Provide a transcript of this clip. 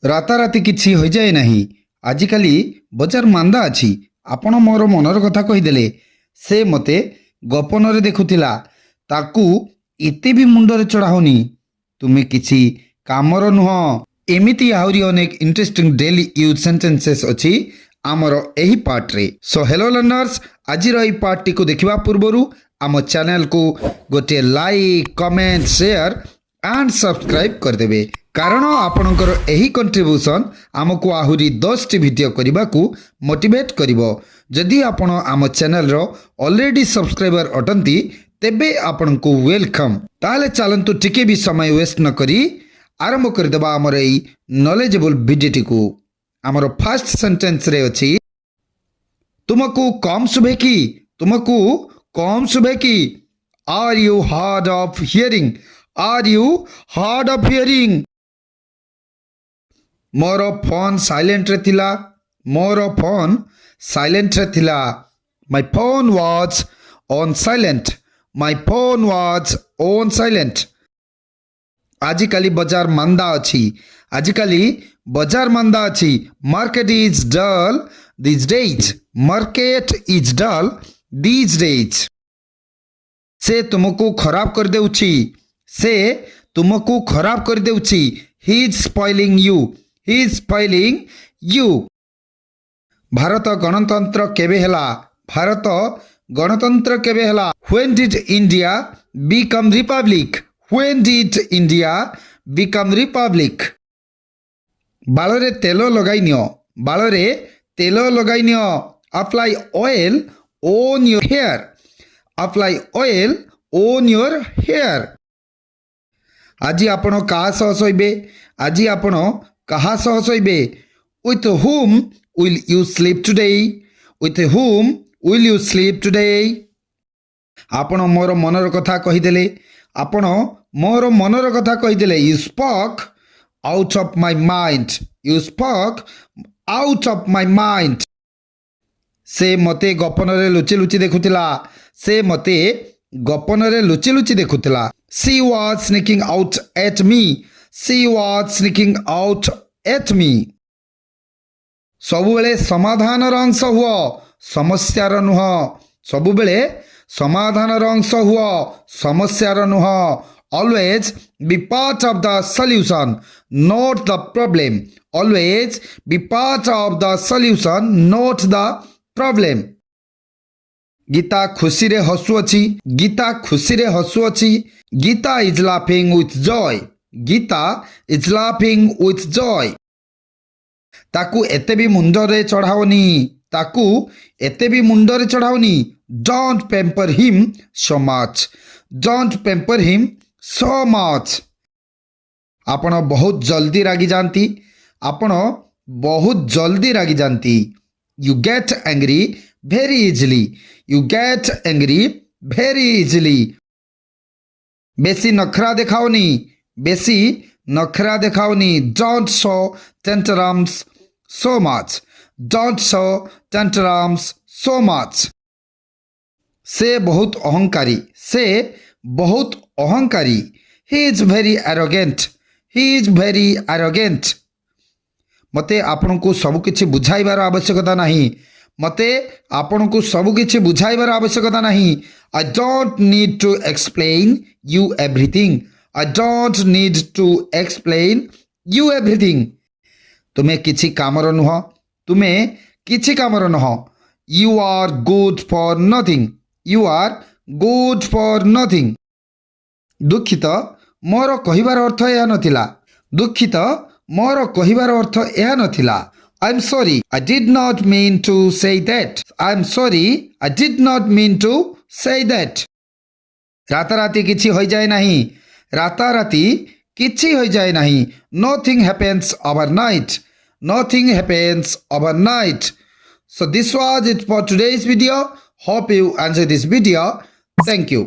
ରାତାରାତି କିଛି ହୋଇଯାଏ ନାହିଁ। ଆଜିକାଲି ବଜାର ମାନ୍ଦା ଅଛି। ଆପଣ ମୋର ମନର କଥା କହିଦେଲେ। ସେ ମୋତେ ଗୋପନରେ ଦେଖୁଥିଲା। ତାକୁ ଏତେ ବି ମୁଣ୍ଡରେ ଚଢ଼ାଉନି। ତୁମେ କିଛି କାମର ନୁହଁ। ଏମିତି ଆହୁରି ଅନେକ ଇଣ୍ଟରେଷ୍ଟିଂ ଡେଲି ୟୁଜ୍ ସେଣ୍ଟେନ୍ସେସ୍ ଅଛି ଆମର ଏହି ପାର୍ଟରେ। ସୋ ହେଲୋ ଲର୍ଣ୍ଣର୍ସ, ଆଜିର ଏହି ପାର୍ଟଟିକୁ ଦେଖିବା ପୂର୍ବରୁ ଆମ ଚ୍ୟାନେଲକୁ ଗୋଟିଏ like, comment, share and subscribe କରିଦେବେ। କାରଣ ଆପଣଙ୍କର ଏହି କଣ୍ଟ୍ରିବ୍ୟୁସନ୍ ଆମକୁ ଆହୁରି 10ଟି ଭିଡ଼ିଓ କରିବାକୁ ମୋଟିଭେଟ୍ କରିବ। ଯଦି ଆପଣ ଆମ ଚ୍ୟାନେଲର ଅଲରେଡ଼ି ସବସ୍କ୍ରାଇବର ଅଟନ୍ତି ତେବେ ଆପଣଙ୍କୁ ୱେଲକମ୍। ତାହେଲେ ଚାଲନ୍ତୁ ଟିକେ ବି ସମୟ ୱେଷ୍ଟ ନ କରି ଆରମ୍ଭ କରିଦେବା ଆମର ଏହି ନଲେଜେବଲ୍ ଭିଡ଼ିଓଟିକୁ। ଆମର ଫାର୍ଷ୍ଟ ସେଣ୍ଟେନ୍ସରେ ଅଛି, ତୁମକୁ କମ୍ ଶୁଭେ କି? ତୁମକୁ କମ୍ ଶୁଭେ କି? Are you hard of hearing? Are you hard of hearing? ମୋର ଫୋନ୍ ସାଇଲେଣ୍ଟରେ ଥିଲା। ମୋର ଫୋନ୍ ସାଇଲେଣ୍ଟରେ ଥିଲା। My phone was on silent. My phone was on silent. ଆଜିକାଲି ବଜାର ମାନ୍ଦା ଅଛି। ଆଜିକାଲି ବଜାର ମାନ୍ଦା ଅଛି। Market is dull these days. Market is dull these days. ସେ ତୁମକୁ ଖରାପ କରିଦେଉଛି। ସେ ତୁମକୁ ଖରାପ କରିଦେଉଛି। He is spoiling you. He is spoiling you. Bharat ଗଣତନ୍ତ୍ର କେବେ ହେଲା? ଭାରତ ଗଣତନ୍ତ୍ର କେବେ ହେଲା? When did India become republic? When did India become republic? ବାଳରେ ତେଲ ଲଗାଇ ନିଅ। ବାଳରେ ତେଲ ଲଗାଇ ନିଅ। Apply oil on your hair. Apply oil on your hair. ଆଜି ଆପଣ କାହା ସହ ଶୋଇବେ? ଆଜି ଆପଣ କାହା ସହ ଶୋଇବେ? With whom will you sleep today? With whom will you sleep today? ଆପଣ ମୋର ମନର କଥା କହିଦେଲେ। ଆପଣ ମୋର ମନର କଥା କହିଦେଲେ। You spoke out of my mind. You spoke out of my mind. ସେ ମୋତେ ଗୋପନରେ ଲୁଚି ଲୁଚି ଦେଖୁଥିଲା। ସେ ମୋତେ ଗୋପନରେ ଲୁଚି ଲୁଚି ଦେଖୁଥିଲା। She was sneaking out at me. She was sneaking out at me. ସବୁବେଳେ ସମାଧାନର ଅଂଶ ହୁଅ, ସମସ୍ୟାର ନୁହଁ। ସବୁବେଳେ ସମାଧାନର ଅଂଶ ହୁଅ, ସମସ୍ୟାର ନୁହଁ। Always be part of the solution, not the problem. Always be part of the solution, not the problem. Gita ଖୁସିରେ ହସୁଅଛି। ଗୀତା ଖୁସିରେ ହସୁଅଛି। Gita is laughing with joy. Gita is laughing with joy. ତାକୁ ଏତେ ବି ମୁଣ୍ଡରେ ଚଢ଼ାଉନି। ତାକୁ ଏତେ ବି ମୁଣ୍ଡରେ ଚଢ଼ାଉନି। Don't pamper him so much. Don't pamper him so much. ଆପଣ ବହୁତ ଜଲ୍ଦି ରାଗିଯାଆନ୍ତି। ଆପଣ ବହୁତ ଜଲ୍ଦି ରାଗିଯାଆନ୍ତି। You get angry very easily. You get angry very easily. ବେଶୀ ନଖରା ଦେଖାଉନି। ବେଶୀ Nakhara ଦେଖାଉନି। Don't show tantrums so much. Don't show tantrums so much. ସେ ବହୁତ ଅହଙ୍କାରୀ। ସେ ବହୁତ ଅହଙ୍କାରୀ। He is very arrogant. He is very arrogant. ମୋତେ ଆପଣଙ୍କୁ ସବୁକିଛି ବୁଝାଇବାର ଆବଶ୍ୟକତା ନାହିଁ। ମୋତେ ଆପଣଙ୍କୁ ସବୁକିଛି ବୁଝାଇବାର ଆବଶ୍ୟକତା ନାହିଁ। I don't need to explain you everything. I don't need to explain you everything. ତୁମେ କିଛି କାମର ନୁହଁ। ତୁମେ କିଛି କାମର ନୁହଁ। You are good for nothing. You are good for nothing. ଦୁଃଖିତ, ମୋର କହିବାର ଅର୍ଥ ଏହା ନଥିଲା। ଦୁଃଖିତ, ମୋର କହିବାର ଅର୍ଥ ଏହା ନଥିଲା। I'm sorry, I did not mean to say that. I'm sorry, I did not mean to say that. ରାତାରାତି କିଛି ହୋଇଯାଏ ନାହିଁ। ରାତାରାତି କିଛି ହୋଇଯାଏ ନାହିଁ। Nothing happens overnight. Nothing happens overnight. So this was it for today's video. Hope you enjoyed this video. Thank you.